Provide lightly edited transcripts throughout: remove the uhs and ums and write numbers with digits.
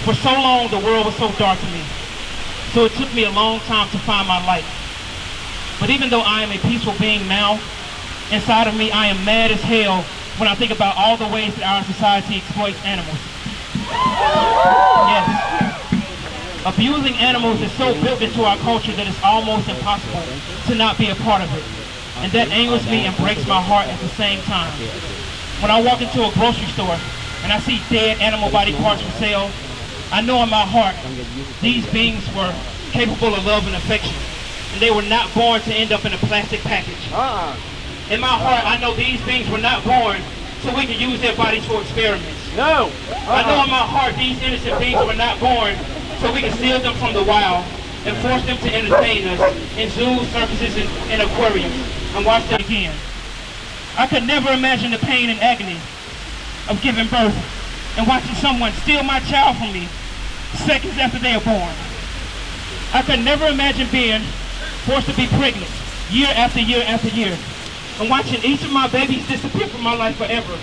For so long, the world was so dark to me. So it took me a long time to find my light. But even though I am a peaceful being now, inside of me I am mad as hell when I think about all the ways that our society exploits animals. Yes. Abusing animals is so built into our culture that it's almost impossible to not be a part of it. And that angers me and breaks my heart at the same time. When I walk into a grocery store and I see dead animal body parts for sale, I know in my heart these beings were capable of love and affection. And they were not born to end up in a plastic package. In my heart, I know these beings were not born so we can use their bodies for experiments. No. I know in my heart these innocent beings were not born so we can steal them from the wild and force them to entertain us in zoos, circuses, and aquariums and watch them again. I could never imagine the pain and agony of giving birth and watching someone steal my child from me seconds after they are born. I could never imagine being forced to be pregnant year after year after year and watching each of my babies disappear from my life forever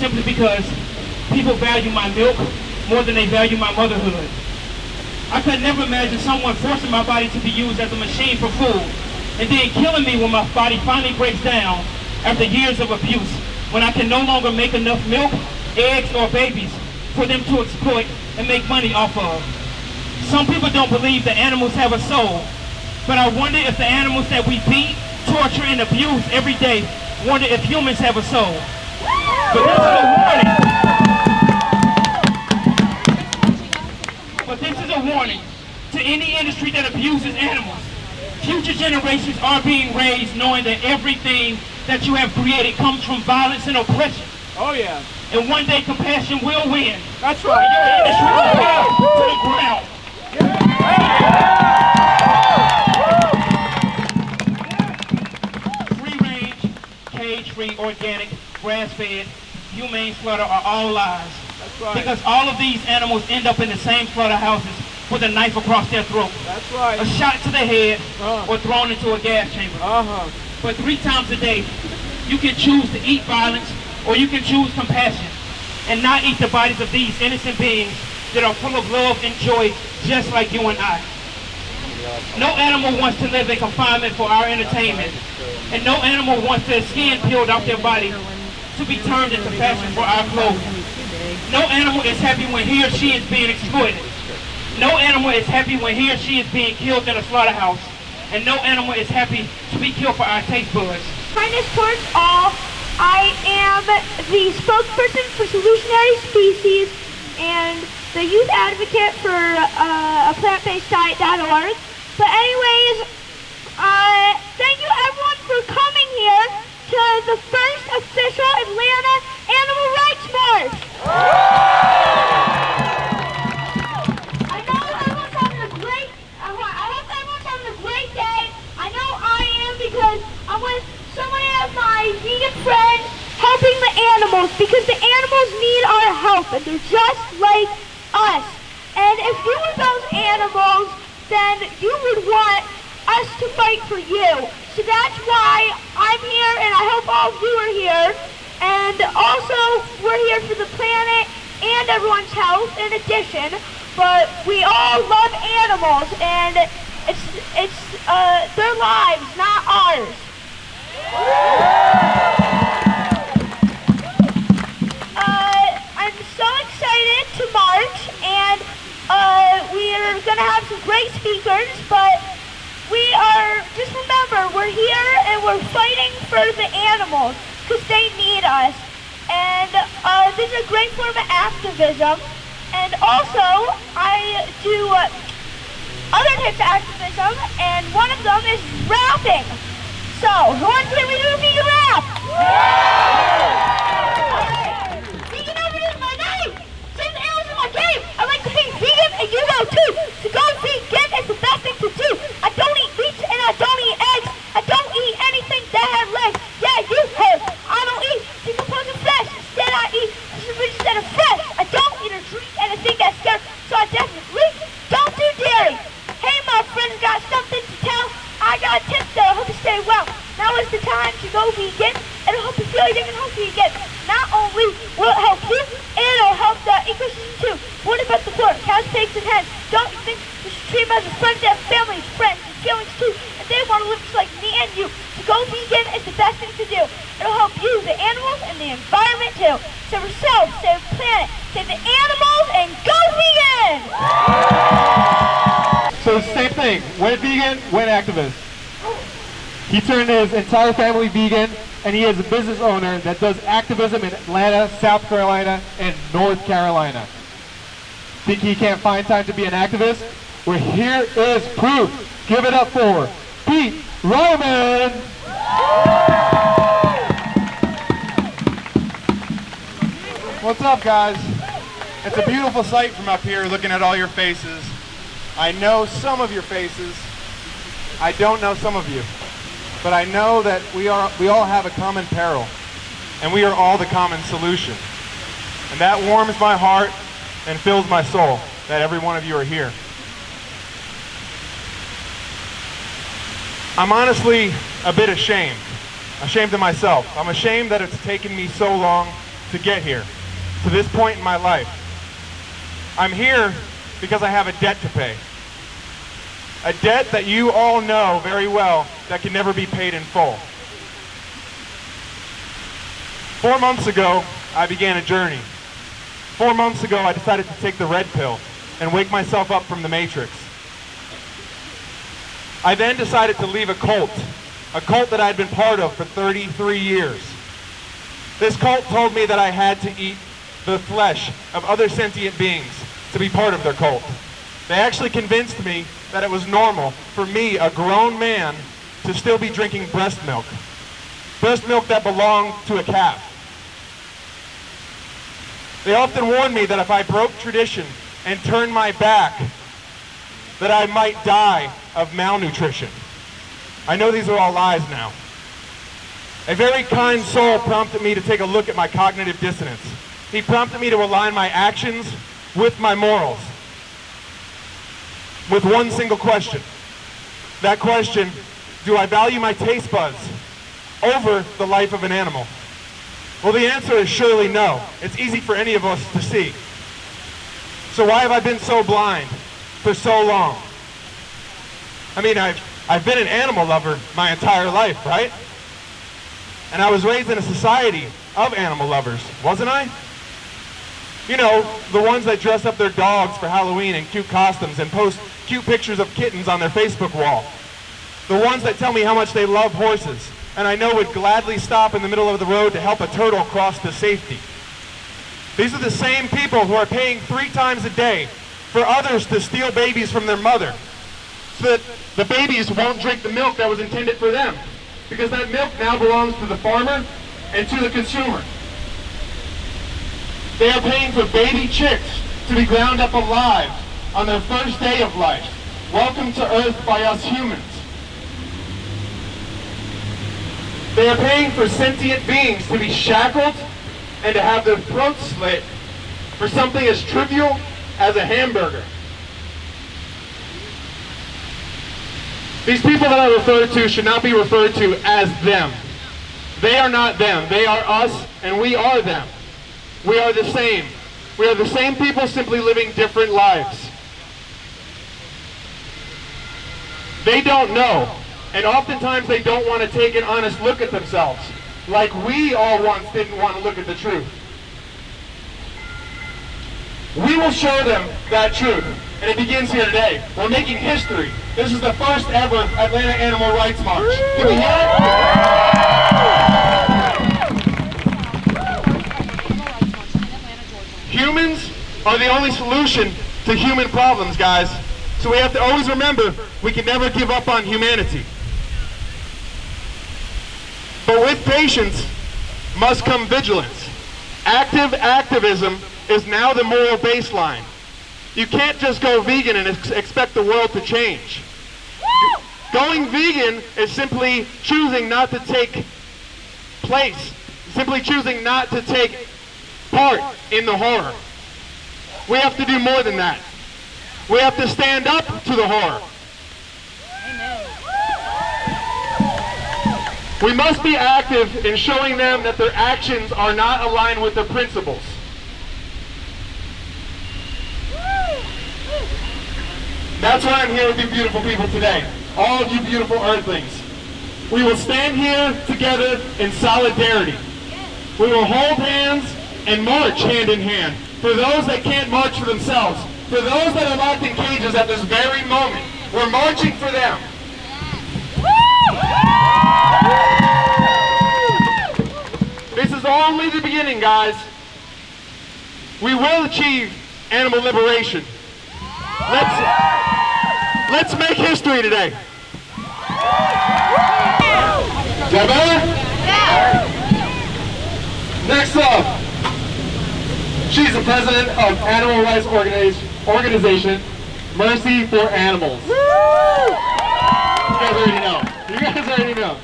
simply because people value my milk more than they value my motherhood. I could never imagine someone forcing my body to be used as a machine for food and then killing me when my body finally breaks down after years of abuse, when I can no longer make enough milk, eggs, or babies for them to exploit and make money off of. Some people don't believe that animals have a soul, but I wonder if the animals that we beat, torture, and abuse every day wonder if humans have a soul. But this is a warning. But this is a warning to any industry that abuses animals. Future generations are being raised knowing that everything that you have created comes from violence and oppression. Oh yeah. And one day compassion will win. That's right. And your industry will fall to the ground. Free range, cage-free, organic, grass-fed, humane slaughter are all lies. That's right. Because all of these animals end up in the same slaughterhouses with a knife across their throat. That's right. A shot to the head or thrown into a gas chamber. But 3 times a day, you can choose to eat violence or you can choose compassion and not eat the bodies of these innocent beings that are full of love and joy just like you and I. No animal wants to live in confinement for our entertainment, and no animal wants their skin peeled off their body to be turned into fashion for our clothing. No animal is happy when he or she is being exploited. No animal is happy when he or she is being killed in a slaughterhouse. And no animal is happy to be killed for our taste buds. Kindness towards all. I am the spokesperson for Solutionary Species and the youth advocate for a plant-based diet.org. But anyways, thank you everyone for coming here to the first official Atlanta Animal Rights March. I hope everyone's having a great day. I know I am because I'm with so many of my vegan friends helping the animals because the animals need our help and they're just like us. And if you were those animals, then you would want us to fight for you. So that's why I'm here and I hope all of you are here. And also, we're here for the planet and everyone's health in addition. But we all love animals and it's their lives, not ours. I'm so excited to march and we're going to have some great speakers, but just remember, we're here and we're fighting for the animals because they need us. And this is a great form of activism. And also, I do other types of activism, and one of them is rapping. So, who wants to hear me do a vegan rap? Alright. Vegan over is my name. Same animals in my game. I like to be vegan, and you know too. So go vegan is the best thing to do. I don't eat meat, and I don't eat eggs. I don't eat anything that has legs. Yeah, you heard. I don't eat decomposing flesh. Instead, I eat instead of fresh. I don't eat or drink anything that's scared, so I definitely don't do dairy. Hey, my friends, got something to tell. I got tips that'll help you stay well. Now is the time to go vegan. It'll help you feel you can help you again. Not only will it help you, it'll help the ecosystem too. What about the grandmothers, friends, they have families, friends, and feelings too, and they want to live just like me and you. So go vegan is the best thing to do. It'll help you, the animals, and the environment too. Save ourselves, save the planet, save the animals, and go vegan! So same thing, went vegan, went activist. He turned his entire family vegan, and he is a business owner that does activism in Atlanta, South Carolina, and North Carolina. Think he can't find time to be an activist? Well, here is proof. Give it up for Pete Ryman! What's up, guys? It's a beautiful sight from up here looking at all your faces. I know some of your faces. I don't know some of you. But I know that we all have a common peril, and we are all the common solution. And that warms my heart and fills my soul that every one of you are here. I'm honestly a bit ashamed of myself. I'm ashamed that it's taken me so long to get here, to this point in my life. I'm here because I have a debt to pay. A debt that you all know very well that can never be paid in full. 4 months ago, I began a journey. 4 months ago, I decided to take the red pill and wake myself up from the matrix. I then decided to leave a cult that I had been part of for 33 years. This cult told me that I had to eat the flesh of other sentient beings to be part of their cult. They actually convinced me that it was normal for me, a grown man, to still be drinking breast milk. Breast milk that belonged to a calf. They often warned me that if I broke tradition and turned my back, that I might die of malnutrition. I know these are all lies now. A very kind soul prompted me to take a look at my cognitive dissonance. He prompted me to align my actions with my morals, with one single question. That question, do I value my taste buds over the life of an animal? Well, the answer is surely no. It's easy for any of us to see. So why have I been so blind for so long? I mean, I've been an animal lover my entire life, right? And I was raised in a society of animal lovers, wasn't I? You know, the ones that dress up their dogs for Halloween in cute costumes and post cute pictures of kittens on their Facebook wall. The ones that tell me how much they love horses, and I know would gladly stop in the middle of the road to help a turtle cross to safety. These are the same people who are paying 3 times a day for others to steal babies from their mother, so that the babies won't drink the milk that was intended for them, because that milk now belongs to the farmer and to the consumer. They are paying for baby chicks to be ground up alive on their first day of life. Welcome to Earth by us humans. They are paying for sentient beings to be shackled and to have their throats slit for something as trivial as a hamburger. These people that I refer to should not be referred to as them. They are not them. They are us, and we are them. We are the same. We are the same people, simply living different lives. They don't know, and oftentimes they don't want to take an honest look at themselves, like we all once didn't want to look at the truth. We will show them that truth, and it begins here today. We're making history. This is the first ever Atlanta Animal Rights March. Can we hear it? Humans are the only solution to human problems, guys. So we have to always remember, we can never give up on humanity. But with patience must come vigilance. Active activism is now the moral baseline. You can't just go vegan and expect the world to change. Going vegan is simply choosing not to take place, simply choosing not to take part in the horror. We have to do more than that. We have to stand up to the horror. We must be active in showing them that their actions are not aligned with their principles. That's why I'm here with you beautiful people today, all of you beautiful earthlings. We will stand here together in solidarity. We will hold hands and march hand in hand. For those that can't march for themselves, for those that are locked in cages at this very moment, we're marching for them. This is only the beginning, guys. We will achieve animal liberation. Let's make history today. Is that better? Next up, she's the president of animal rights organization, Mercy for Animals. You guys already know.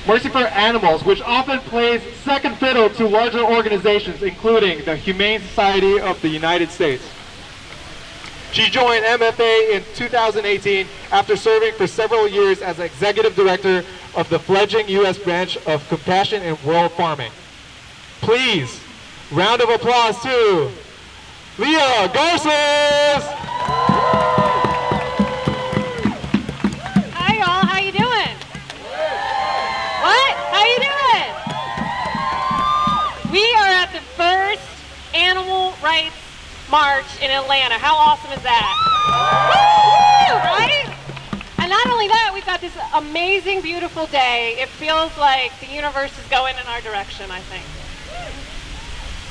Mercy for Animals, which often plays second fiddle to larger organizations, including the Humane Society of the United States. She joined MFA in 2018 after serving for several years as executive director of the fledgling U.S. branch of Compassion in World Farming. Please, round of applause to Leah Garces! Hi y'all, how you doing? What? How you doing? We are at the first Animal Rights March in Atlanta. How awesome is that? Woo! Right? And not only that, we've got this amazing, beautiful day. It feels like the universe is going in our direction, I think.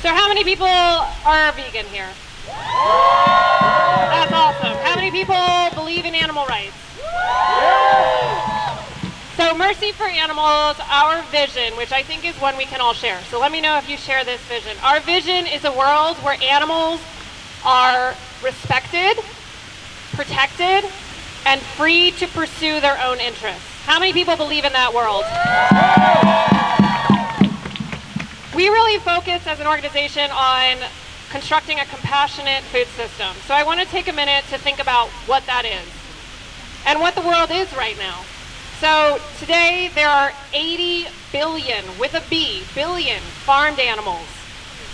So how many people are vegan here? That's awesome. How many people believe in animal rights? So Mercy for Animals, our vision, which I think is one we can all share. So let me know if you share this vision. Our vision is a world where animals are respected, protected, and free to pursue their own interests. How many people believe in that world? We really focus as an organization on constructing a compassionate food system. So I want to take a minute to think about what that is and what the world is right now. So today there are 80 billion, with a B, billion farmed animals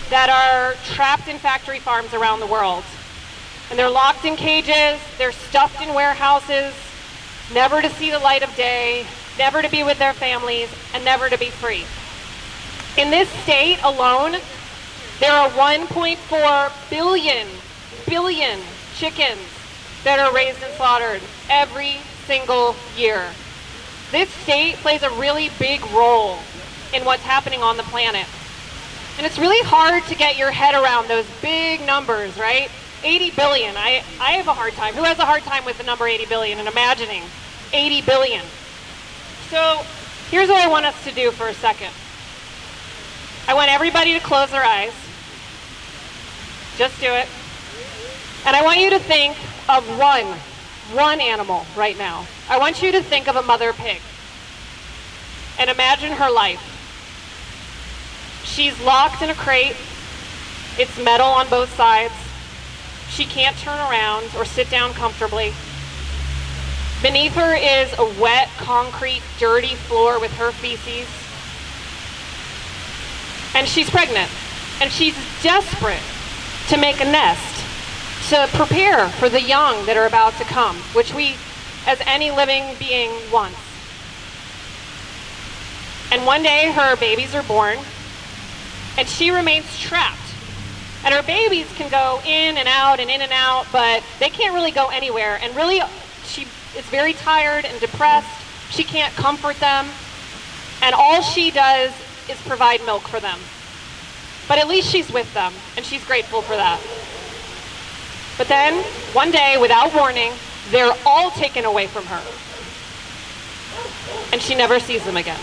that are trapped in factory farms around the world. And they're locked in cages, they're stuffed in warehouses, never to see the light of day, never to be with their families, and never to be free. In this state alone, there are 1.4 billion chickens that are raised and slaughtered every single year. This state plays a really big role in what's happening on the planet. And it's really hard to get your head around those big numbers, right? 80 billion. I have a hard time. Who has a hard time with the number 80 billion and imagining 80 billion? So here's what I want us to do for a second. I want everybody to close their eyes. Just do it. And I want you to think of one animal right now. I want you to think of a mother pig. And imagine her life. She's locked in a crate. It's metal on both sides. She can't turn around or sit down comfortably. Beneath her is a wet, concrete, dirty floor with her feces. And she's pregnant. And she's desperate to make a nest, to prepare for the young that are about to come, which we, as any living being, wants. And one day her babies are born, and she remains trapped. And her babies can go in and out and in and out, but they can't really go anywhere. And really, she is very tired and depressed. She can't comfort them. And all she does is provide milk for them. But at least she's with them, and she's grateful for that. But then, one day, without warning, they're all taken away from her. And she never sees them again.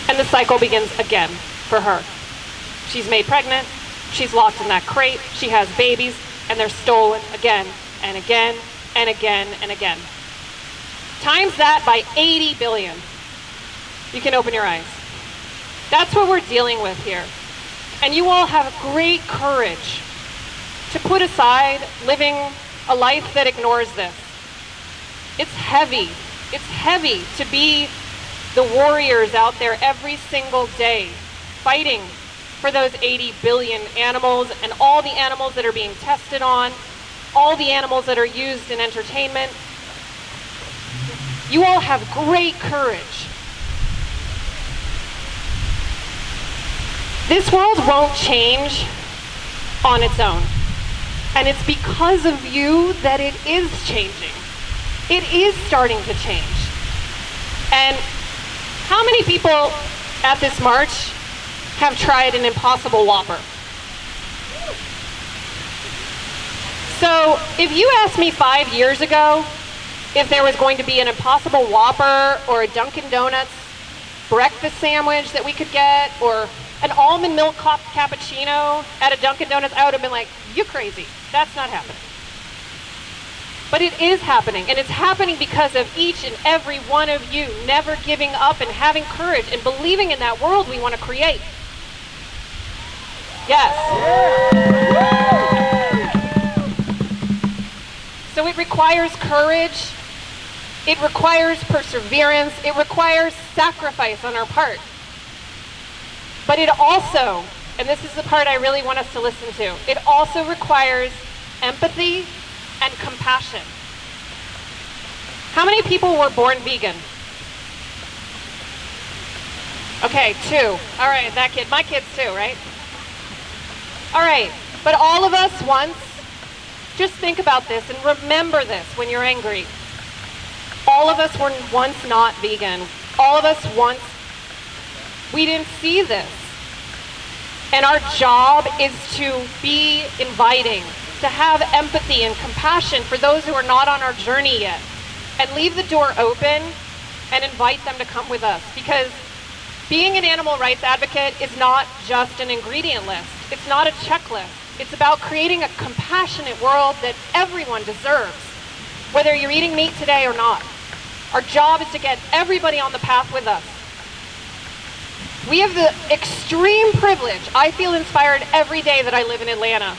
And the cycle begins again for her. She's made pregnant, she's locked in that crate, she has babies, and they're stolen again and again and again and again. Times that by 80 billion. You can open your eyes. That's what we're dealing with here. And you all have great courage to put aside living a life that ignores this. It's heavy. It's heavy to be the warriors out there every single day, fighting for those 80 billion animals and all the animals that are being tested on, all the animals that are used in entertainment. You all have great courage. This world won't change on its own. And it's because of you that it is changing. It is starting to change. And how many people at this march have tried an Impossible Whopper? So if you asked me 5 years ago if there was going to be an Impossible Whopper or a Dunkin' Donuts breakfast sandwich that we could get, or an almond milk cappuccino at a Dunkin' Donuts, I would have been like, you're crazy. That's not happening. But it is happening, and it's happening because of each and every one of you never giving up and having courage and believing in that world we want to create. Yes. So it requires courage, it requires perseverance, it requires sacrifice on our part. But it also, and this is the part I really want us to listen to, it also requires empathy and compassion. How many people were born vegan? Okay, 2. All right, that kid, my kid's 2, right? All right, but all of us once, just think about this and remember this when you're angry. All of us were once not vegan. All of us once, we didn't see this. And our job is to be inviting, to have empathy and compassion for those who are not on our journey yet, and leave the door open and invite them to come with us. Because being an animal rights advocate is not just an ingredient list. It's not a checklist. It's about creating a compassionate world that everyone deserves, whether you're eating meat today or not. Our job is to get everybody on the path with us. We have the extreme privilege. I feel inspired every day that I live in Atlanta.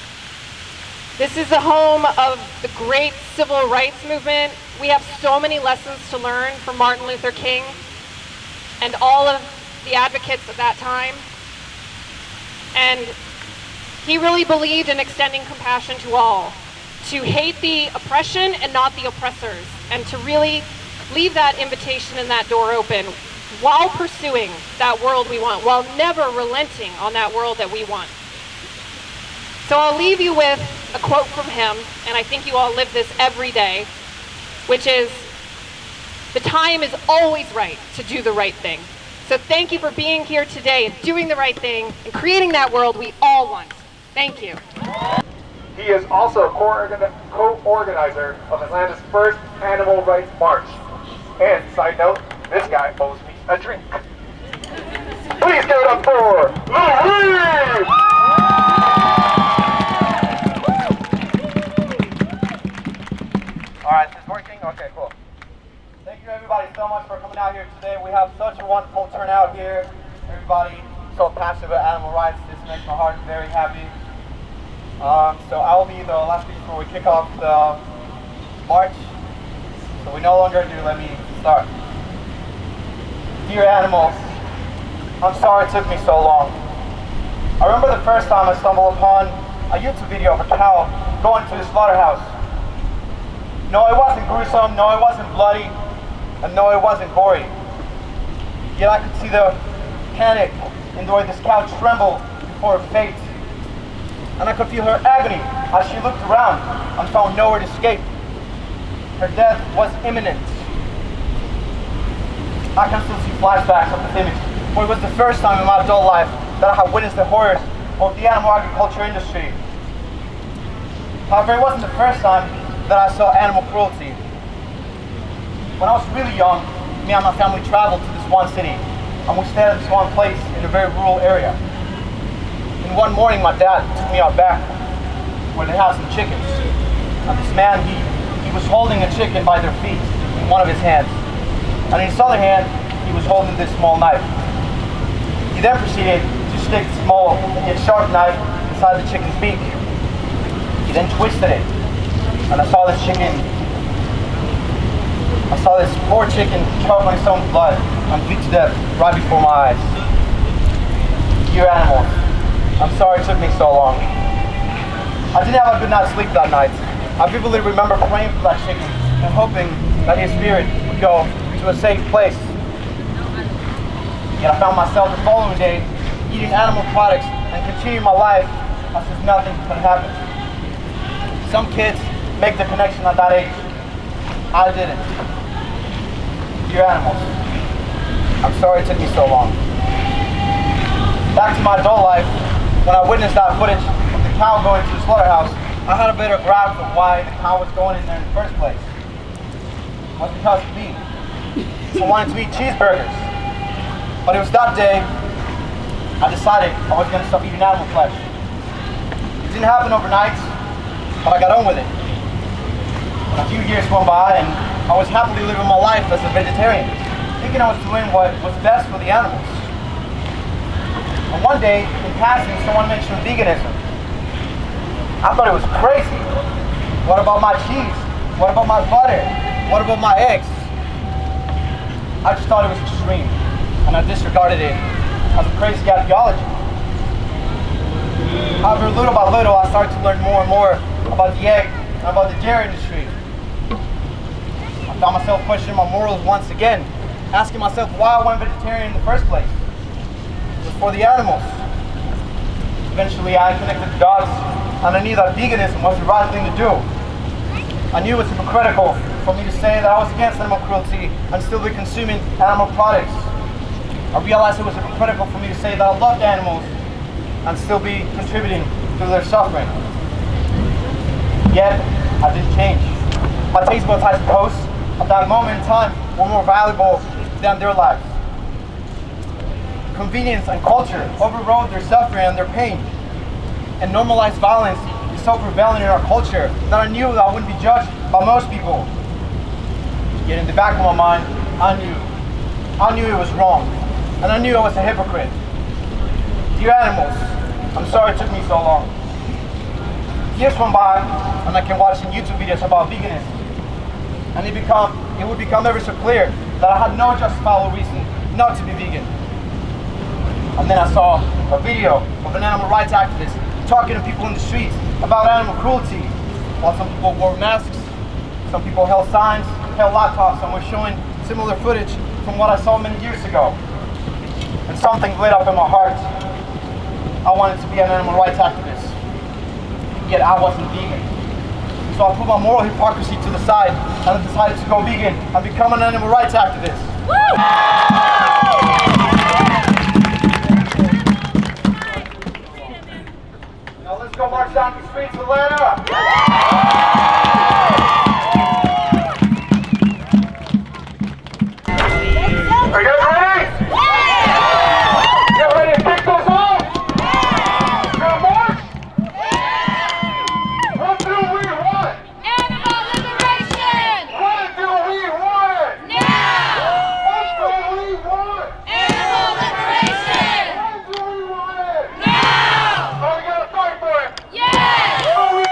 This is the home of the great civil rights movement. We have so many lessons to learn from Martin Luther King and all of the advocates at that time. And he really believed in extending compassion to all, to hate the oppression and not the oppressors, and to really leave that invitation and that door open while pursuing that world we want, while never relenting on that world that we want. So I'll leave you with a quote from him, and I think you all live this every day, which is, "The time is always right to do the right thing." So thank you for being here today and doing the right thing and creating that world we all want. Thank you. He is also a co-organizer of Atlanta's first Animal Rights March. And side note, this guy owes me a drink. Please give it up for Louis! All right, is this working? Okay, cool. Thank you everybody so much for coming out here today. We have such a wonderful turnout here. Everybody so passionate about animal rights. This makes my heart very happy. So I will be the last speaker before we kick off the march. So we no longer do, let me start. Dear animals, I'm sorry it took me so long. I remember the first time I stumbled upon a YouTube video of a cow going to the slaughterhouse. No, it wasn't gruesome, no, it wasn't bloody, and no, it wasn't gory. Yet I could see the panic in the way this cow trembled before her fate. And I could feel her agony as she looked around and found nowhere to escape. Her death was imminent. I can still see flashbacks of this image, for it was the first time in my adult life that I have witnessed the horrors of the animal agriculture industry. However, it wasn't the first time that I saw animal cruelty. When I was really young, me and my family traveled to this one city, and we stayed at this one place in a very rural area. And one morning, my dad took me out back where they had some chickens. And this man, he was holding a chicken by their feet in one of his hands. And in his other hand, he was holding this small knife. He then proceeded to stick the small yet sharp knife inside the chicken's beak. He then twisted it. And I saw this poor chicken choke on its own blood and bleed to death right before my eyes. Dear animals, I'm sorry it took me so long. I didn't have a good night's sleep that night. I vividly remember praying for that chicken and hoping that his spirit would go to a safe place. Yet I found myself the following day eating animal products and continuing my life as if nothing had happened. Some kids make the connection at that age. I didn't. Dear animals, I'm sorry it took me so long. Back to my adult life, when I witnessed that footage of the cow going to the slaughterhouse, I had a better grasp of why the cow was going in there in the first place. It was because of me. I wanted to eat cheeseburgers. But it was that day I decided I was going to stop eating animal flesh. It didn't happen overnight, but I got on with it. And a few years went by and I was happily living my life as a vegetarian, thinking I was doing what was best for the animals. And one day, in passing, someone mentioned veganism. I thought it was crazy. What about my cheese? What about my butter? What about my eggs? I just thought it was extreme, and I disregarded it as a crazy ideology. However, little by little, I started to learn more and more about the egg and about the dairy industry. I found myself questioning my morals once again, asking myself why I went vegetarian in the first place. It was for the animals. Eventually, I connected the dots, and I knew that veganism was the right thing to do. I knew it was hypocritical for me to say that I was against animal cruelty and still be consuming animal products. I realized it was hypocritical for me to say that I loved animals and still be contributing to their suffering. Yet, I didn't change. My taste buds, I suppose, at that moment in time were more valuable than their lives. Convenience and culture overrode their suffering and their pain. And normalized violence is so prevalent in our culture that I knew that I wouldn't be judged by most people. Yet in the back of my mind, I knew it was wrong. And I knew I was a hypocrite. Dear animals, I'm sorry it took me so long. Years went by, and I can watch some YouTube videos about veganism. And it would become ever so clear that I had no justifiable reason not to be vegan. And then I saw a video of an animal rights activist talking to people in the streets about animal cruelty, while some people wore masks, some people held signs, held laptops, and were showing similar footage from what I saw many years ago. And something lit up in my heart. I wanted to be an animal rights activist, yet I wasn't vegan. So I put my moral hypocrisy to the side and I decided to go vegan and become an animal rights activist. Now let's go march down the streets of Atlanta. Are you guys ready? Get ready to kick those off? Gonna march? What do we want? Animal liberation! What do we want? Now! What do we want? Animal liberation! What do we want? Now! Are we gonna fight for it? Yes! Are we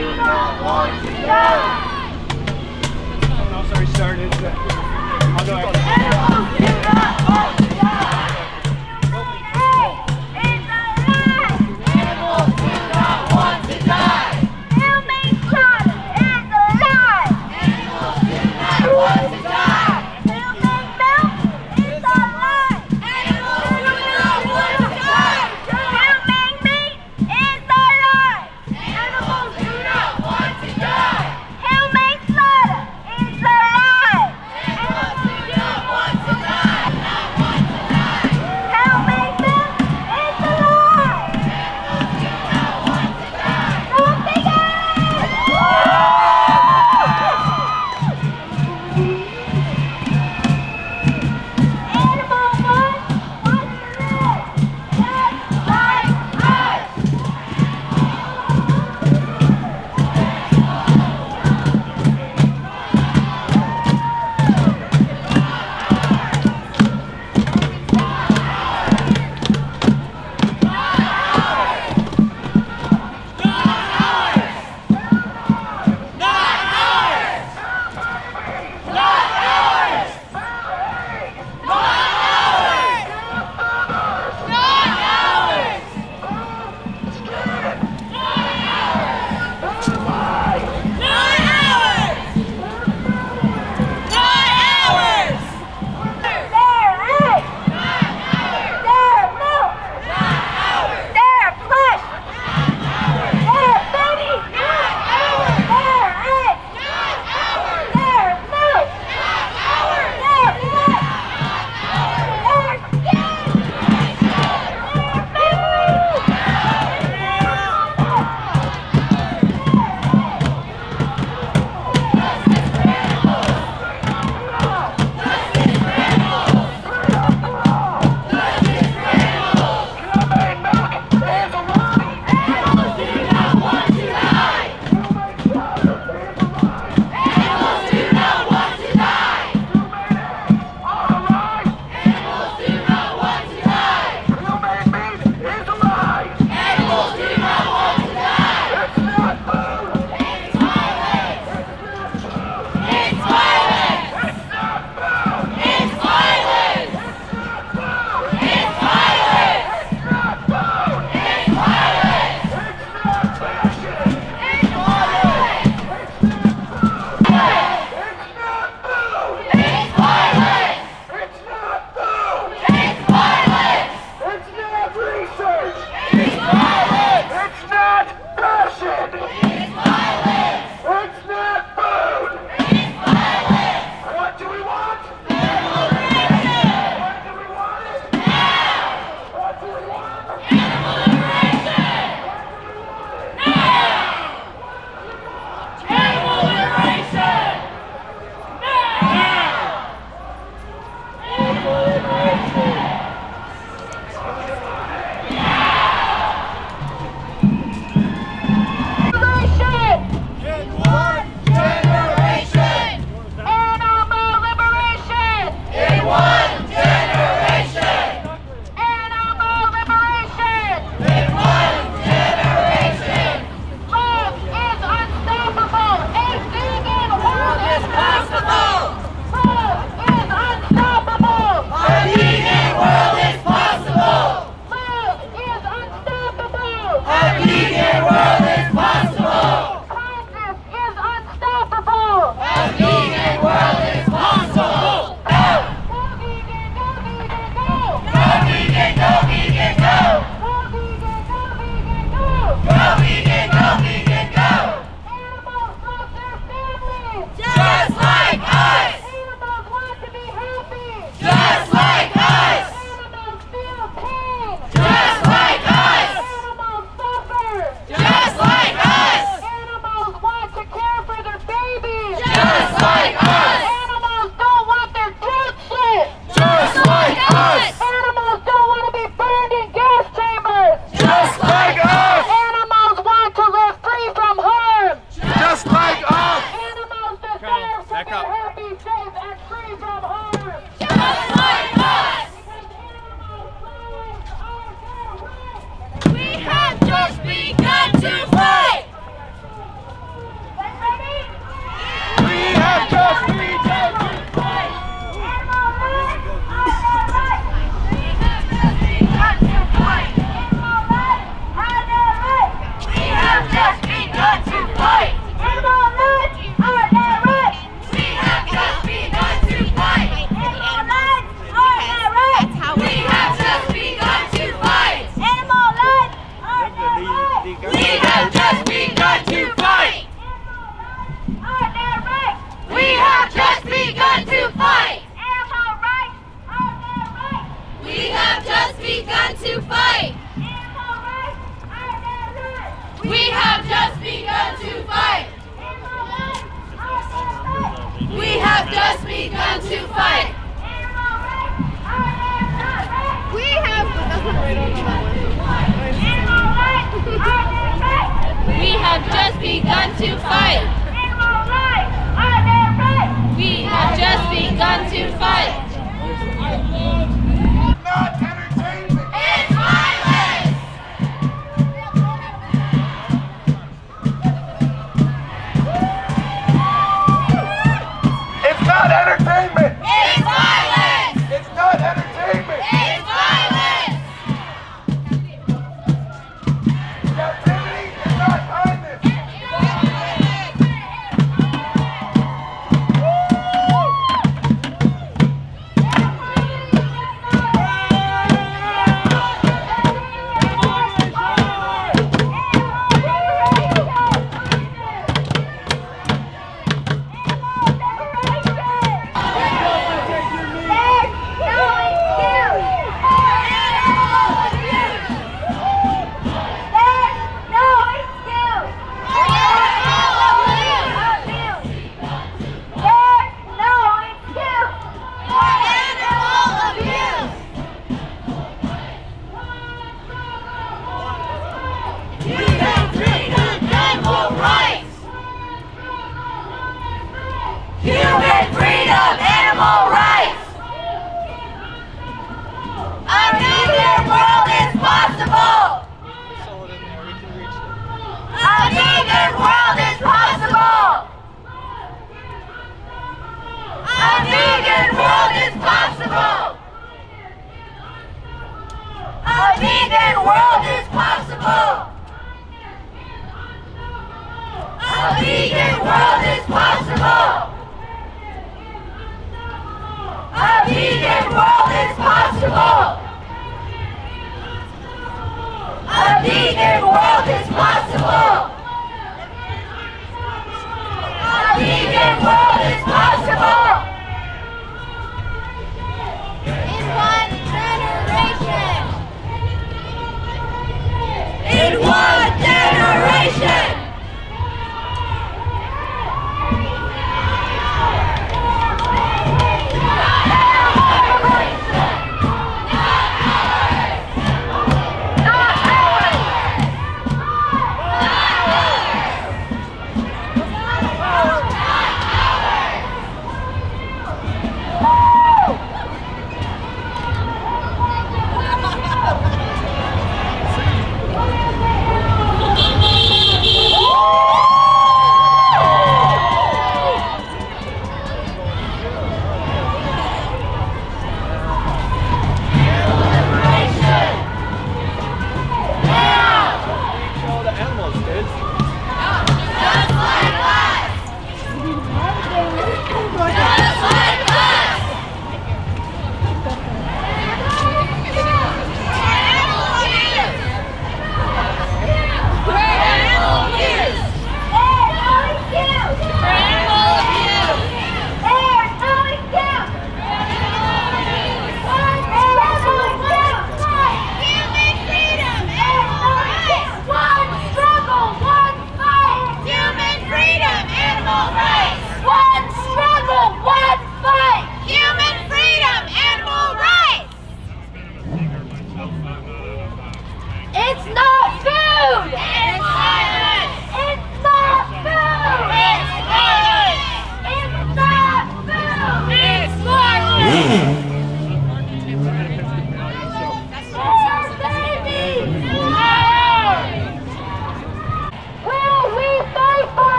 do not want to die. Someone else already started. I'll go ahead. Animals do not want to die. Animals do not want to die. Humane slaughter is alive. Animals do not want to die. Humane milk is alive. Animals do not want to die. Humane meat is alive. Animals do not want to die. Humane slaughter is alive. Animals do not want to die. begun to fight. We have just begun to fight. We have. We have just begun to fight. We have just begun to fight. Not entertainment. It's violence. It's not entertainment. It's violence. It's not entertainment. It's violence. Captivity is not kindness. Human freedom, animal rights. A vegan world is possible. A vegan world is possible. A vegan world is possible. A vegan world is possible. A vegan world is possible. A vegan world is possible. A vegan world is possible. A vegan world is possible. In one generation.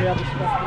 have respect for